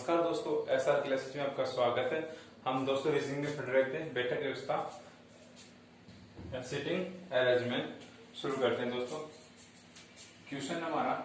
नमस्कार दोस्तों, SR classes में आपका स्वागत है। हम दोस्तों रीजनिंग में पढ़ रहे थे बैठक व्यवस्था, सिटिंग अरेंजमेंट शुरू करते हैं दोस्तों। क्वेश्चन हमारा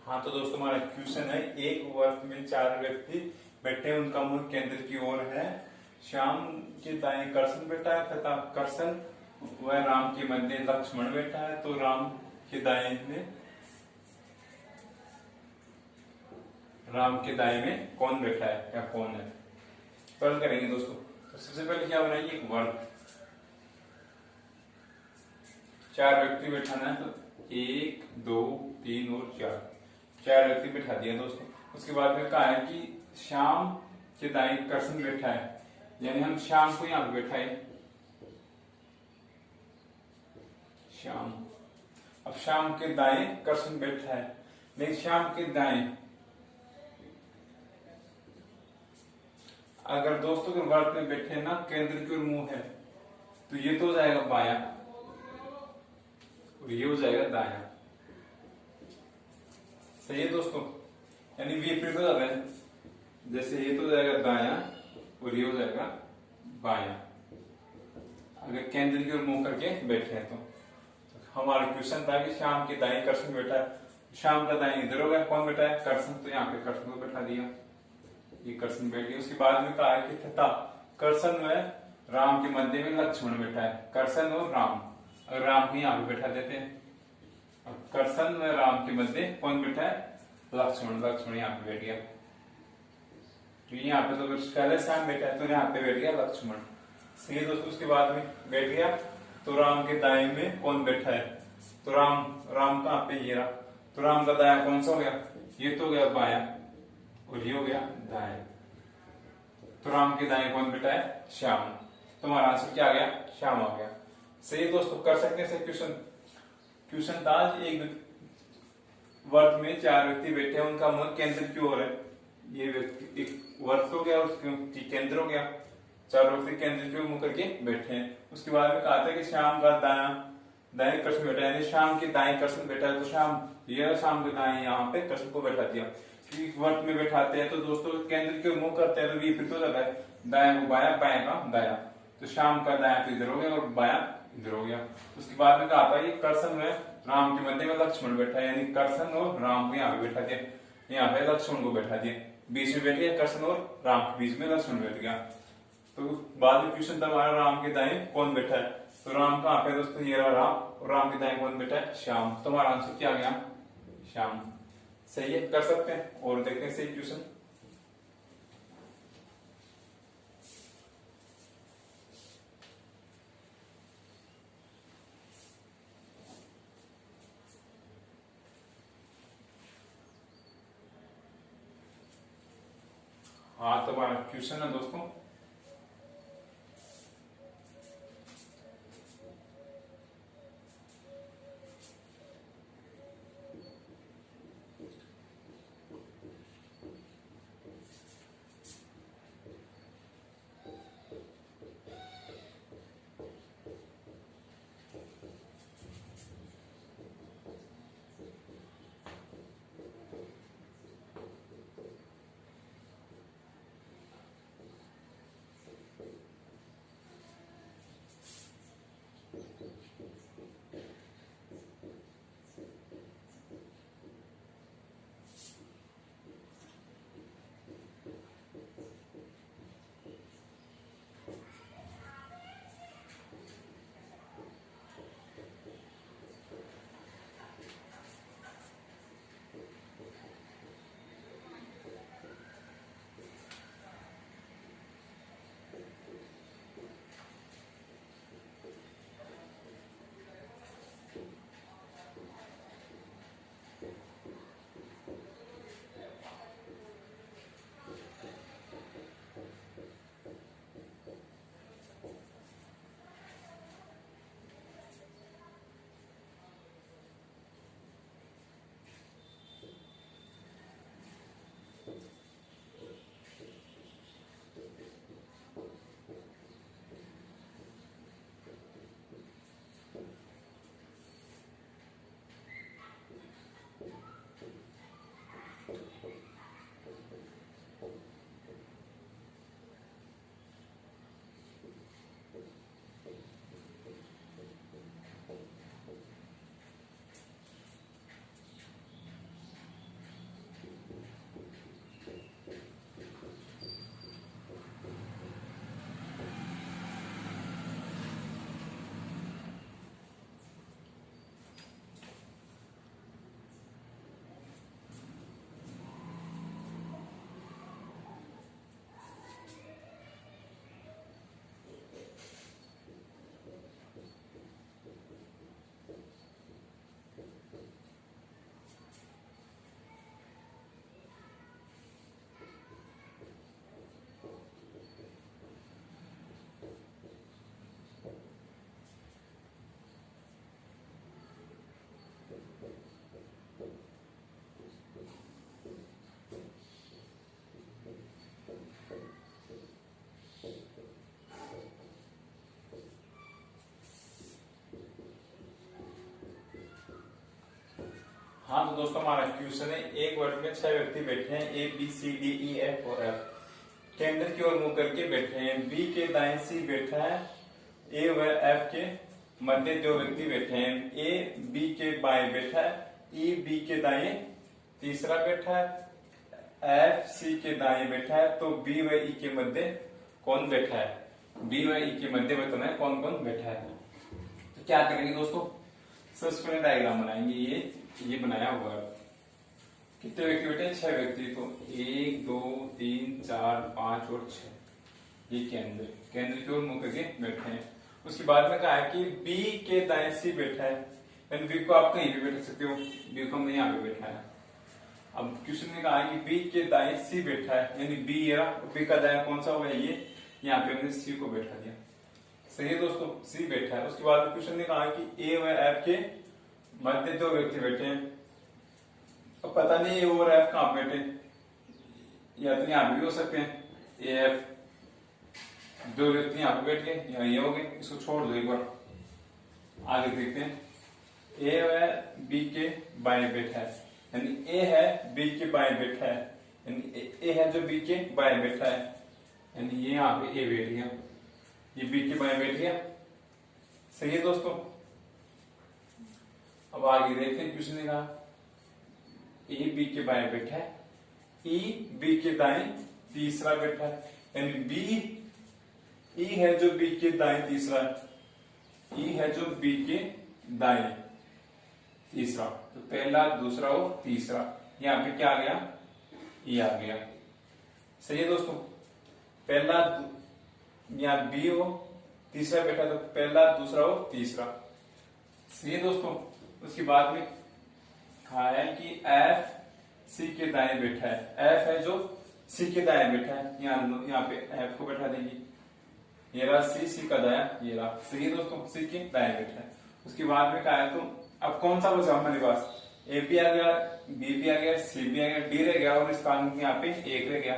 हाँ तो दोस्तों हमारा क्वेश्चन है, एक वर्ग में 4 व्यक्ति बैठे, उनका मुख केंद्र की ओर है। श्याम के दाएं कर्षण बैठा है तथा कर्षण व राम के मध्य लक्ष्मण बैठा है। तो राम के दाएं में कौन बैठा है या कौन है, पहले करेंगे दोस्तों। तो सबसे पहले क्या बनाइए, एक वर्ग, 4 व्यक्ति बैठाना है। तो 1 2 3 और 4 व्यक्ति बैठा दिया दोस्तों। उसके बाद में कहा है कि श्याम के दाएं कर्षण बैठा है, यानी हम श्याम को यहां पे बैठाए। श्याम, अब श्याम के दाएं कर्षण बैठा है, लेकिन श्याम के दाएं अगर दोस्तों के वर्ग में बैठे ना केंद्र की ओर मुंह है, तो ये तो हो जाएगा बायां और ये हो जाएगा दायां। सही है दोस्तों, यानी विपरीत हो जाता है। जैसे ये तो हो जाएगा दायां और ये हो जाएगा बायां, अगर केंद्र की ओर मुंह करके बैठे हैं। तो हमारा क्वेश्चन था कि श्याम के दाएं कर्षण बैठा है, श्याम का दाएं इधर होगा, कौन बैठा है, कर्षण। तो यहाँ पे कर्षण को बैठा दिया, ये कर्षण बैठ गया। उसके बाद में कहा है कि तथा कर्षण में राम के मध्य में लक्ष्मण बैठा है। कर्षण और राम, अगर राम को यहाँ पे बैठा देते हैं, कर्षण व राम के मध्य कौन बैठा है, लक्ष्मण। लक्ष्मण यहाँ पे बैठ गया। तो यहाँ पे तो पहले श्याम बैठा है, तो यहाँ पे बैठ गया लक्ष्मण। सही दोस्तों, उसके बाद में बैठ गया। तो राम के दाएं में कौन बैठा है, तो राम कहाँ पे, ये रहा। तो राम का दाया कौन सा हो गया, ये तो हो गया बायां और ये हो गया दाएं। तो राम के दाएं कौन बैठा है, श्याम। तो हमारा आंसर क्या आ गया, श्याम आ गया। सही दोस्तों, कर सकते हैं क्वेश्चन था, एक वर्ग में 4 व्यक्ति बैठे हैं, उनका मुख केंद्र की ओर है। ये व्यक्ति एक वर्ग हो गया, उसकी केंद्र हो गया। 4 व्यक्ति केंद्र की ओर मुंह करके बैठे हैं। उसके बाद में कहा था कि श्याम का दाएं कर्षण बैठा है, यानी श्याम के दाएं कर्षण बैठा है। तो श्याम के दाएं यहाँ पे कर्षण को बैठा दिया। वर्ग में बैठाते हैं तो दोस्तों केंद्र की ओर मुंह करते हैं, तो विपरीत हो जाता है, दाएं को बायां, बायां का दायां। तो श्याम का दायां तो इधर हो गया और बायां इधर हो गया। उसके बाद में कहा था ये कर्षण में राम के मध्य में लक्ष्मण बैठा है, यानी कर्षण और राम को यहाँ पे बैठा दिया, यहाँ पे लक्ष्मण को बैठा दिया। बीच में बैठ गया कर्षण और राम के बीच में लक्ष्मण बैठ गया। तो बाद में क्वेश्चन था हमारा, राम के दाएं कौन बैठा है। तो राम कहाँ पे दोस्तों, ये राम, और राम के दाएं कौन बैठा है, श्याम। तो हमारा आंसर क्या गया, श्याम। सही है, कर सकते हैं। और देखते हैं सही क्वेश्चन। हाँ तो हमारा क्वेश्चन है दोस्तों, हाँ तो दोस्तों हमारा क्वेश्चन है, एक वर्ग में 6 व्यक्ति बैठे हैं, A B C D E F और एफ। केंद्र की ओर मुंह करके बैठे हैं। बी के दाएं सी बैठा है, ए व एफ के मध्य 2 व्यक्ति बैठे हैं। ए बी के बाएं बैठा है, ई बी के दाएं तीसरा बैठा है, एफ सी के दाएं बैठा है। तो बी व ई के मध्य कौन बैठा है? बी व ई के मध्य बताना है कौन कौन बैठा है। तो क्या करेंगे दोस्तों, सबसे पहले डायग्राम बनाएंगे। ये बनाया हुआ है। कितने व्यक्ति बैठे हैं? 6 व्यक्ति। तो 1 2 3 4 5 और 6। ये केंद्र की ओर मुंह करके बैठे हैं। उसके बाद में कहा है कि बी के दाएं सी बैठा है, यानी बी को आप कहीं भी बैठा सकते हो, बी को हमने यहाँ पे बैठा है। अब क्वेश्चन में कहा है कि बी के दाएं सी बैठा है, यानी बी बी का दाएं कौन सा हुआ है? ये यहाँ पे हमने सी को बैठा दिया। सही है दोस्तों, सी बैठा है। उसके बाद क्वेश्चन ने कहा कि ए व एफ के मध्य 2 व्यक्ति बैठे हैं। अब पता नहीं ए और एफ कहां बैठे, या तो यहां भी हो सकते हैं, ए एफ 2 व्यक्ति यहां पे बैठ गए या ये हो गए। इसको छोड़ दो, एक बार आगे देखते हैं। ए व बी के बाएं बैठा है, यानी ए है बी के बाएं बैठा है, यानी ए है जो बी के बाएं बैठा है, यानी ये यहाँ पे ए बैठ गया, ये बी के बाएं बैठ गया। सही है दोस्तों। अब आगे देखते हैं। क्वेश्चन ने कहा ए बी के बाएं बैठा है, ई बी के दाएं तीसरा बैठा है, यानी बी ई है जो बी के दाएं तीसरा है, ई है जो बी के दाएं तीसरा। तो पहला दूसरा और तीसरा, यहाँ पे क्या आ गया? ई आ गया। सही है दोस्तों। पहला यहाँ बी हो, तीसरा बैठा, तो पहला दूसरा और तीसरा। सही है दोस्तों। उसके बाद में कहा है कि एफ सी के दाएं बैठा है, एफ है जो सी के दाएं बैठा है, यहाँ पे एफ को बैठा देंगे। ये रहा सी का दाया, ये रहा। सही है दोस्तों, सी के दाएं बैठा है। उसके बाद में कहा है तो अब कौन सा बचा हमारे पास? ए भी आ गया, बी भी आ गया, सी भी आ गया, डी रह गया और इस स्थान में यहाँ पे 1 रह गया,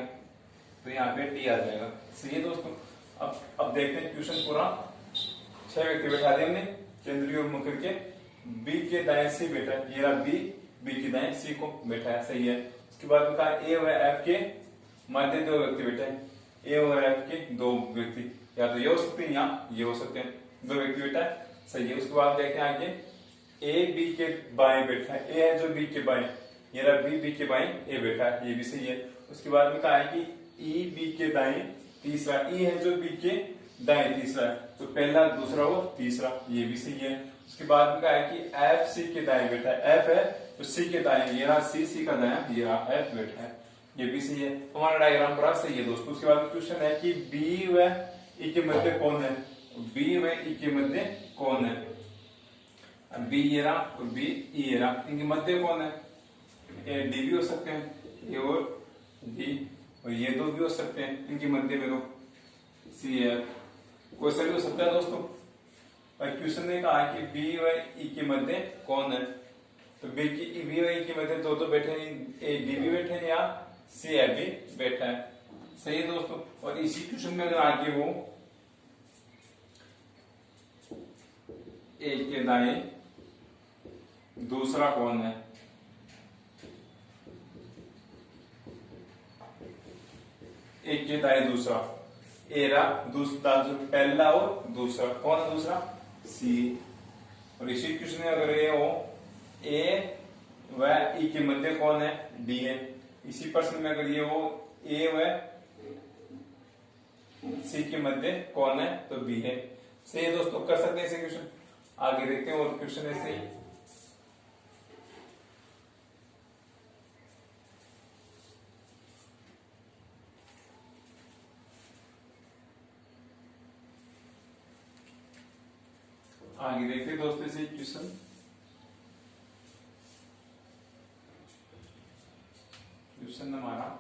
तो यहाँ पे डी आ जाएगा। सही है दोस्तों। अब देखते हैं क्वेश्चन पूरा। 6 व्यक्ति बैठा दिए हमने केंद्रीय ओर मुंह करके। बी के दाएं सी बैठा है, ये रहा बी के दाएं सी को बैठा है। सही है। उसके बाद में कहा ए व एफ के मध्य 2 व्यक्ति बैठे हैं, ए और एफ के 2 व्यक्ति, या तो ये हो सकते हैं या ये हो सकते हैं, 2 व्यक्ति बैठा है। सही है। उसके बाद देखते हैं आगे, ए बी के बाएं बैठा है, ए है जो बी के बाएं, ये रहा बी के बाएं ए बैठा है, ये भी सही है। उसके बाद में कहा है कि ई बी के दाएं तीसरा, ई है जो बी के दाएं तीसरा है, तो पहला दूसरा और तीसरा, ये भी सही है। उसके बाद में कहा है कि एफ सी के दाएं बैठा है, एफ है तो सी के दाएं, ये रहा सी का दाएं, ये रहा एफ बैठा है, ये भी सही है। हमारा डायग्राम पूरा सही है दोस्तों। उसके बाद क्वेश्चन है कि बी व ई के मध्य कौन है? बी व ई के मध्य कौन है? बी ये रहा और बी ई ये रहा, इनके मध्य कौन है? ए डी भी हो सकते हैं, ए और डी, और ये 2 भी हो सकते हैं, इनके मध्य में तो सी एफ, कोई सा भी हो सकता है दोस्तों। और क्वेश्चन ने कहा कि बी व ई के मध्य कौन है? तो बी व ई के मध्य 2 तो बैठे नहीं, ए डी भी बैठे हैं या सी एफ भी बैठा है। सही है दोस्तों। और इसी क्वेश्चन में अगर आगे हो, ए के दाएं दूसरा कौन है? एक के दाएं दूसरा, ए रहा दूसरा, पहला और दूसरा, कौन है दूसरा? सी। और इसी क्वेश्चन में अगर ये हो, ए व ई के मध्य कौन है? डी है। इसी प्रश्न में अगर ये हो, ए व सी के मध्य कौन है? तो बी है। सही है दोस्तों, कर सकते हैं ऐसे क्वेश्चन। आगे देखते हैं और क्वेश्चन ऐसे ही। आगे देखते हैं दोस्तों ऐसे क्वेश्चन। क्वेश्चन हमारा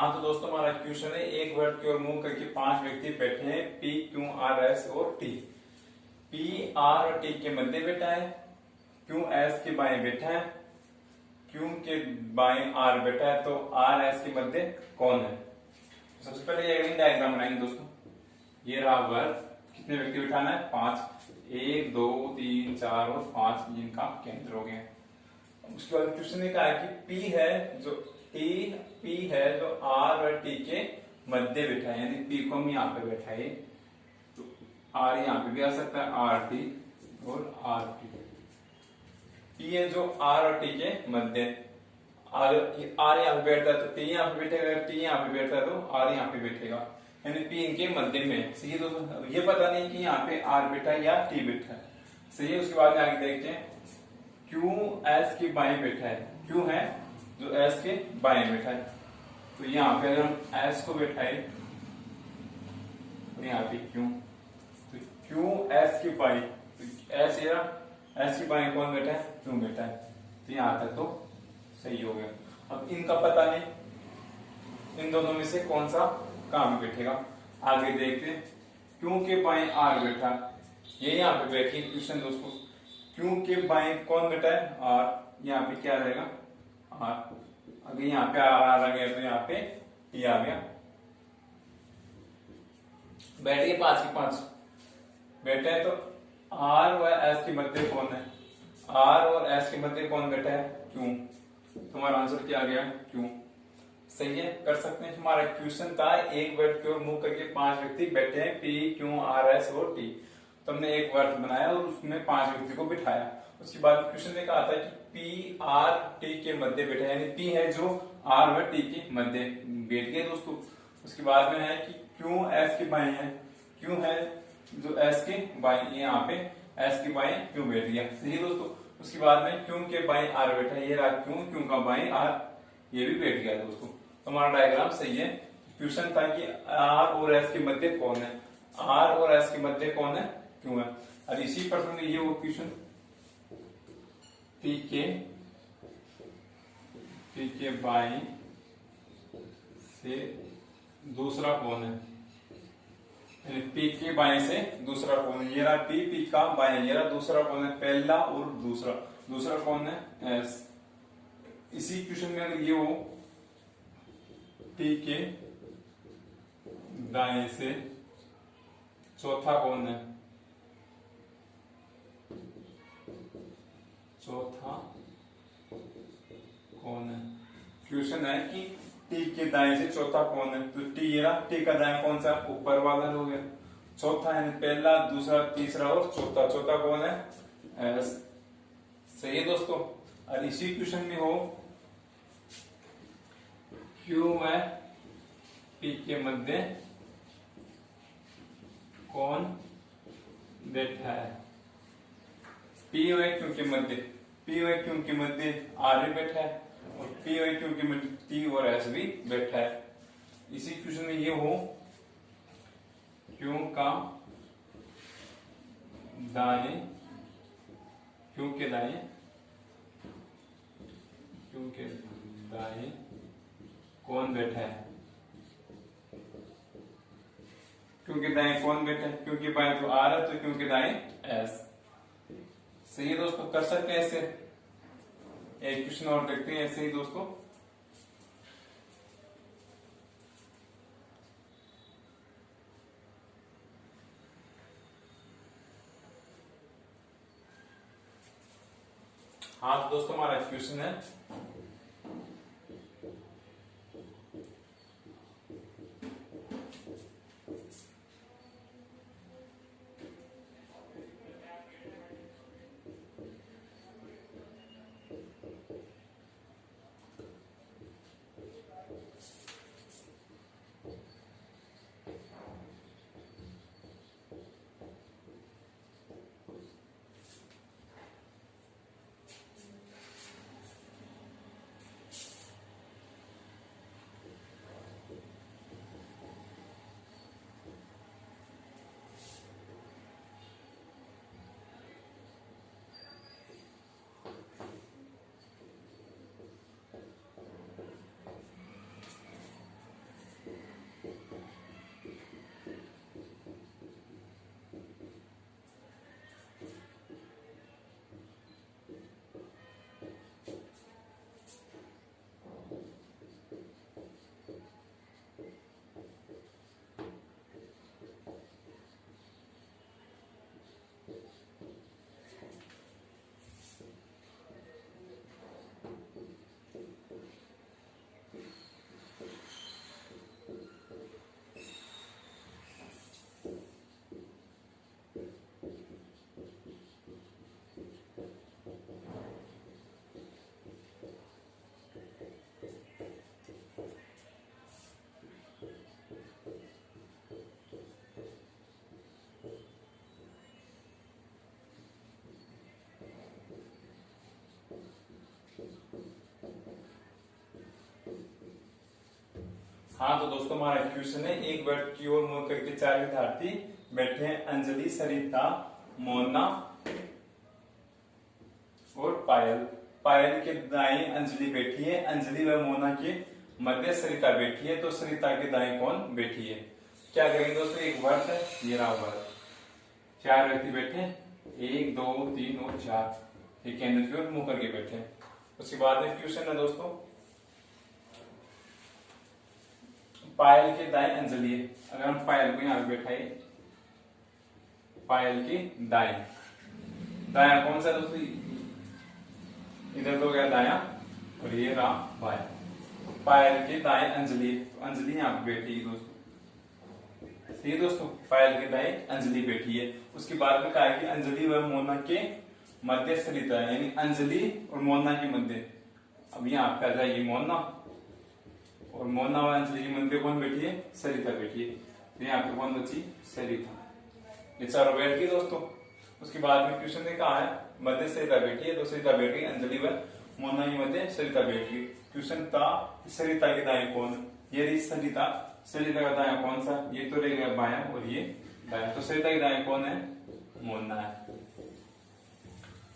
हाँ तो दोस्तों हमारा क्वेश्चन है, एक वर्ड की ओर मुंह करके 5 व्यक्ति बैठे हैं, पी क्यू आर एस और टी। पी आर और टी के मध्य बैठा है, क्यू एस के बाएं बैठा है, क्यू के बाएं आर बैठा है, तो आर एस के मध्य कौन है? सबसे पहले ये डायग्राम बनाएंगे दोस्तों। ये रहा वर्ग, कितने व्यक्ति बिठाना है? 5, 1 2 3 4 और 5 जिनका केंद्र हो गया। उसके बाद क्वेश्चन ने कहा कि पी है जो पी है जो आर और टी के मध्य बैठा है, यानी पी को हम यहाँ पे बैठाए तो आर यहाँ पे भी आ सकता है, आर टी और आर टी। पी है जो आर और टी के मध्य, आर यहाँ पे बैठता है तो टी यहाँ पे बैठेगा, टी यहाँ पे बैठता है तो आर यहाँ पे बैठेगा, यानी पी इनके मध्य में। सही है दोस्तों, ये पता नहीं कि यहाँ पे आर बैठा है या टी बैठा है। सही है। उसके बाद में आगे देखते हैं, क्यू एस के बाएं बैठा है, क्यू है जो एस के बाएं बैठा है, तो यहाँ पे अगर हम एस को बैठाए तो यहाँ पे क्यू, तो क्यू एस के बाएं, तो एस के बाएं कौन बैठा है? क्यू बैठा है, तो यहाँ तक तो सही हो गया। अब इनका पता नहीं, इन दोनों में से कौन सा कहां पे बैठेगा। आगे देखते हैं, क्यू के बाएं आर बैठा, ये यहाँ पे बैठिए क्वेश्चन दोस्तों। क्यू के बाएं कौन बैठा है? आर, यहाँ पे क्या रहेगा? आर। अगर यहाँ पे आर आ गया तो यहाँ पे टी आ गया। बैठ गए 5 के 5 बैठे हैं, तो आर व एस के मध्य कौन है? आर और एस के मध्य कौन बैठा है? क्यू। तुम्हारा आंसर क्या आ गया? क्यू। सही है, कर सकते हैं। हमारा क्वेश्चन था, एक वर्ड की ओर मुंह करके 5 व्यक्ति बैठे हैं, पी क्यू आर एस और टी। तो हमने एक वर्ड बनाया और उसमें 5 व्यक्ति को बिठाया। उसके बाद क्वेश्चन ने कहा था कि पी आर टी के मध्य बैठा है, यानी पी है जो आर व टी के मध्य बैठ गए दोस्तों। उसके बाद में है कि क्यू एस के बाएं है, क्यू है जो एस के बाएं, यहाँ पे एस के बाएं क्यू बैठ गया। सही है दोस्तों। उसके बाद में क्यू के बाएं आर बैठा है, ये रहा क्यू, क्यू का बाएं आर, ये भी बैठ गया दोस्तों। तो हमारा डायग्राम सही है। क्वेश्चन था कि आर और एस के मध्य कौन है? आर और एस के मध्य कौन है? क्यों है। और इसी प्रश्न में ये वो क्वेश्चन, पी के बाएं से दूसरा कौन है, यानी पी के बाएं से दूसरा कौन है? ये रहा पी का बाएं, ये रहा दूसरा कौन है? पहला और दूसरा कौन है? एस। इसी क्वेश्चन में अगर ये हो, टी के दाएं से चौथा कौन है? चौथा कौन है? क्वेश्चन है कि टी के दाएं से चौथा कौन है, तो टी ये रहा, टी का दाएं कौन सा? ऊपर वाला हो गया। चौथा है पहला, दूसरा, तीसरा और चौथा कौन है? एस। सही है दोस्तों। और इसी क्वेश्चन में हो, क्यू है पी के मध्य कौन बैठा है? पी व क्यू के मध्य, पी व क्यू के मध्य आर भी बैठा है और पी व क्यू के मध्य टी और एस भी बैठा है। इसी क्वेश्चन में ये हो, क्यू का दाएं, क्यू के दाएं कौन बैठा है? क्यू के दाएं कौन बैठा है? क्यू के बाएं तो आर है, तो क्यू के दाएं एस। सही है दोस्तों, कर सकते हैं ऐसे। एक क्वेश्चन और देखते हैं ऐसे ही दोस्तों। हाँ तो दोस्तों हमारा क्वेश्चन है, हाँ तो दोस्तों हमारा क्वेश्चन है, एक बेड की ओर मुंह करके 4 विद्यार्थी बैठे हैं, अंजलि, सरिता, मोना और पायल। पायल के दाएं अंजलि बैठी है, अंजलि व मोना के मध्य सरिता बैठी है, तो सरिता के दाएं कौन बैठी है? क्या करेंगे दोस्तों, एक वर्त है, ये रहा वर्त, 4 व्यक्ति बैठे हैं, 1 2 3 और 4, ये केंद्र की ओर मुंह करके बैठे हैं। उसके बाद में क्वेश्चन है दोस्तों, पायल के दाएं अंजलि है, अगर हम पायल को यहां बैठाए, पायल के दाएं, दाया कौन सा दोस्तों, इधर तो गया दाया और ये रहा बाया। पायल के दाएं अंजलि, तो अंजलि यहां पे बैठी है दोस्तों, सही दोस्तों, पायल के दाएं अंजलि बैठी है। उसके बाद में कहा है कि अंजलि व मोना के मध्य सरिता है, यानी अंजलि और मोना के मध्य, अब यहाँ पे आ जाएगी मोना, और मोना व अंजलि के मध्य कौन बैठी है? सरिता बैठी है, तो यहाँ पे कौन बची? सरिता। ये चारों बैठ गई दोस्तों। उसके बाद में क्वेश्चन ने कहा है मध्य सरिता बैठी है, तो सरिता बैठ गई, अंजलि व मोना के मध्य सरिता बैठ गई। क्वेश्चन था सरिता के दाएं कौन? ये रही सरिता, सरिता का दाया कौन सा? ये तो रह गया बाया और ये दाया, तो सरिता के दाएं कौन है? मोना है।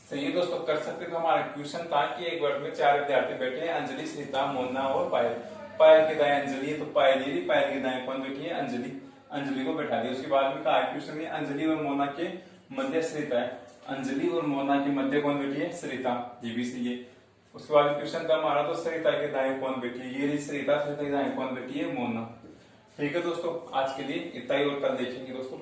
सही है दोस्तों, कर सकते। तो हमारा क्वेश्चन था कि एक वर्ग में 4 विद्यार्थी बैठे हैं, अंजलि, सरिता, मोना और पायल। पायल के दाएं अंजलि है, तो पायल ये रही, पायल के दाएं कौन बैठी है? अंजलि, अंजलि को बैठा दिया। उसके बाद में कहा क्वेश्चन में अंजलि और मोना के मध्य सरिता है, अंजलि और मोना के मध्य कौन बैठी है? सरिता, ये भी सही है। उसके बाद क्वेश्चन था हमारा, तो सरिता के दाएं कौन बैठी है? ये रही सरिता, सरिता के दाएं कौन बैठी है? मोना। ठीक है दोस्तों, आज के लिए इतना ही, और कल देखेंगे दोस्तों।